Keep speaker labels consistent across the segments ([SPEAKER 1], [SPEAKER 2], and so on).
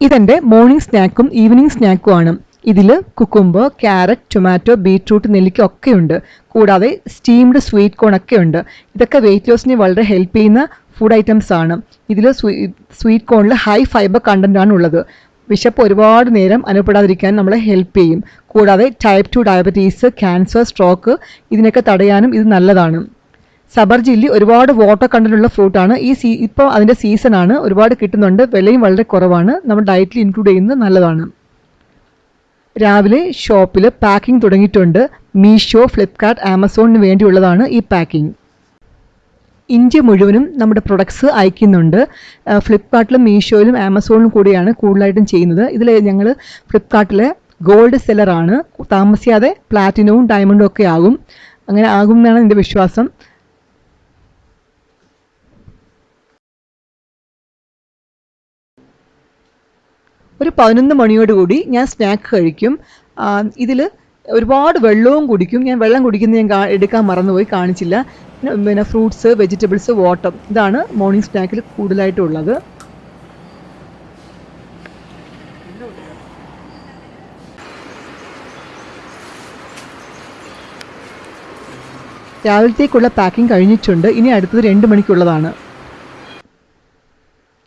[SPEAKER 1] ഇതെൻ്റെ morning സ്നാക്കും evening സ്നാക്കും ആണ്. ഇതിൽ കുക്കുംബർ, ക്യാരറ്റ്, ടൊമാറ്റോ, ബീട്രൂട്ട്, നെല്ലിക്ക ഒക്കെ ഉണ്ട്. കൂടാതെ സ്റ്റീംഡ് സ്വീറ്റ് കോൺ ഒക്കെ ഉണ്ട്. ഇതൊക്കെ വെയിറ്റ് ലോസിനെ വളരെ ഹെൽപ്പ് ചെയ്യുന്ന ഫുഡ് ഐറ്റംസ് ആണ്. ഇതിൽ സ്വീറ്റ് കോണിൽ ഹൈ ഫൈബർ കണ്ടന്റ് ആണ് ഉള്ളത്. വിശപ്പ് ഒരുപാട് നേരം അനുഭവപ്പെടാതിരിക്കാൻ നമ്മളെ ഹെൽപ്പ് ചെയ്യും. കൂടാതെ ടൈപ്പ് 2 ഡയബറ്റീസ്, ക്യാൻസർ, സ്ട്രോക്ക് ഇതിനൊക്കെ തടയാനും ഇത് നല്ലതാണ്. സബർജില്ലി ഒരുപാട് വാട്ടർ കണ്ടന്റ് ഉള്ള ഫ്രൂട്ടാണ്. ഇപ്പോൾ അതിൻ്റെ സീസണാണ്, ഒരുപാട് കിട്ടുന്നുണ്ട്, വിലയും വളരെ കുറവാണ്. നമ്മൾ ഡയറ്റിൽ ഇൻക്ലൂഡ് ചെയ്യുന്നത് നല്ലതാണ്. രാവിലെ ഷോപ്പിൽ പാക്കിംഗ് തുടങ്ങിയിട്ടുണ്ട്. മീഷോ, ഫ്ലിപ്കാർട്ട്, ആമസോണിന് വേണ്ടിയുള്ളതാണ് ഈ പാക്കിംഗ്. ഇന്ത്യ മുഴുവനും നമ്മുടെ പ്രൊഡക്ട്സ് അയക്കുന്നുണ്ട്. ഫ്ലിപ്കാർട്ടിലും മീഷോയിലും ആമസോണിലും കൂടിയാണ് കൂടുതലായിട്ടും ചെയ്യുന്നത്. ഇതിൽ ഞങ്ങൾ ഫ്ലിപ്കാർട്ടിലെ ഗോൾഡ് സെല്ലറാണ്. താമസിയാതെ പ്ലാറ്റിനവും ഡയമണ്ടും ഒക്കെ ആകും. അങ്ങനെ ആകും എന്നാണ് എൻ്റെ വിശ്വാസം. ഒരു 11 മണിയോടുകൂടി ഞാൻ സ്നാക്ക് കഴിക്കും. ഇതിൽ ഒരുപാട് വെള്ളവും കുടിക്കും. ഞാൻ വെള്ളം കുടിക്കുന്നത് ഞാൻ എടുക്കാൻ മറന്നുപോയി, കാണിച്ചില്ല. പിന്നെ ഫ്രൂട്ട്സ്, വെജിറ്റബിൾസ്, വാട്ടർ, ഇതാണ് മോർണിംഗ് സ്നാക്കിൽ കൂടുതലായിട്ടുള്ളത്. രാവിലത്തേക്കുള്ള പാക്കിംഗ് കഴിഞ്ഞിട്ടുണ്ട്. ഇനി അടുത്തത് 2 മണിക്കുള്ളതാണ്.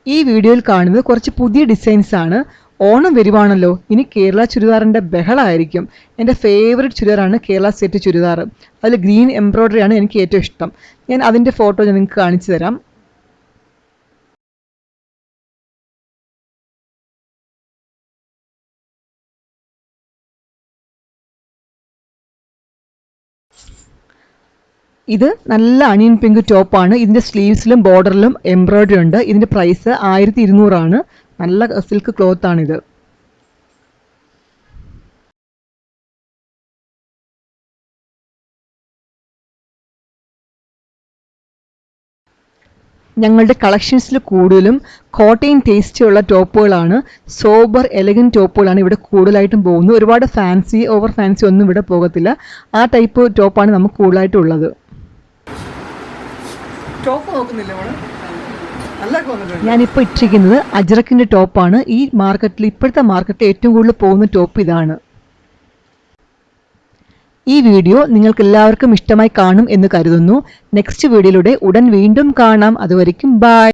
[SPEAKER 1] ഈ വീഡിയോയിൽ കാണുന്നത് കുറച്ച് പുതിയ ഡിസൈൻസ് ആണ്. ഓണം വരുവാണല്ലോ, ഇനി കേരള ചുരിദാറിൻ്റെ ബഹളമായിരിക്കും. എൻ്റെ ഫേവറേറ്റ് ചുരിദാറാണ് കേരള സെറ്റ് ചുരിദാർ. അതിൽ ഗ്രീൻ എംബ്രോയ്ഡറി ആണ് എനിക്ക് ഏറ്റവും ഇഷ്ടം. ഞാൻ അതിൻ്റെ ഫോട്ടോ ഞാൻ നിങ്ങൾക്ക് കാണിച്ചു തരാം. ഇത് നല്ല അണിയൻ പിങ്ക് ടോപ്പാണ്. ഇതിൻ്റെ സ്ലീവ്സിലും ബോർഡറിലും എംബ്രോയ്ഡറി ഉണ്ട്. ഇതിൻ്റെ പ്രൈസ് 1200 ആണ്. നല്ല സിൽക്ക് ക്ലോത്ത് ആണിത്. ഞങ്ങളുടെ കളക്ഷൻസിൽ കൂടുതലും കോട്ടൺ ടേസ്റ്റുള്ള ടോപ്പുകളാണ്. സോബർ എലഗൻറ്റ് ടോപ്പുകളാണ് ഇവിടെ കൂടുതലായിട്ടും പോകുന്നത്. ഒരുപാട് ഫാൻസി, ഓവർ ഫാൻസി ഒന്നും ഇവിടെ പോകത്തില്ല. ആ ടൈപ്പ് ടോപ്പാണ് നമുക്ക് കൂടുതലായിട്ടുള്ളത്. ഞാനിപ്പോൾ ഇട്ടിരിക്കുന്നത് അജ്രക്കിൻ്റെ ടോപ്പാണ്. ഈ മാർക്കറ്റിൽ, ഇപ്പോഴത്തെ മാർക്കറ്റിൽ ഏറ്റവും കൂടുതൽ പോകുന്ന ടോപ്പ് ഇതാണ്. ഈ വീഡിയോ നിങ്ങൾക്ക് എല്ലാവർക്കും ഇഷ്ടമായി കാണും എന്ന് കരുതുന്നു. നെക്സ്റ്റ് വീഡിയോയിലൂടെ ഉടൻ വീണ്ടും കാണാം. അതുവരെയ്ക്കും ബൈ.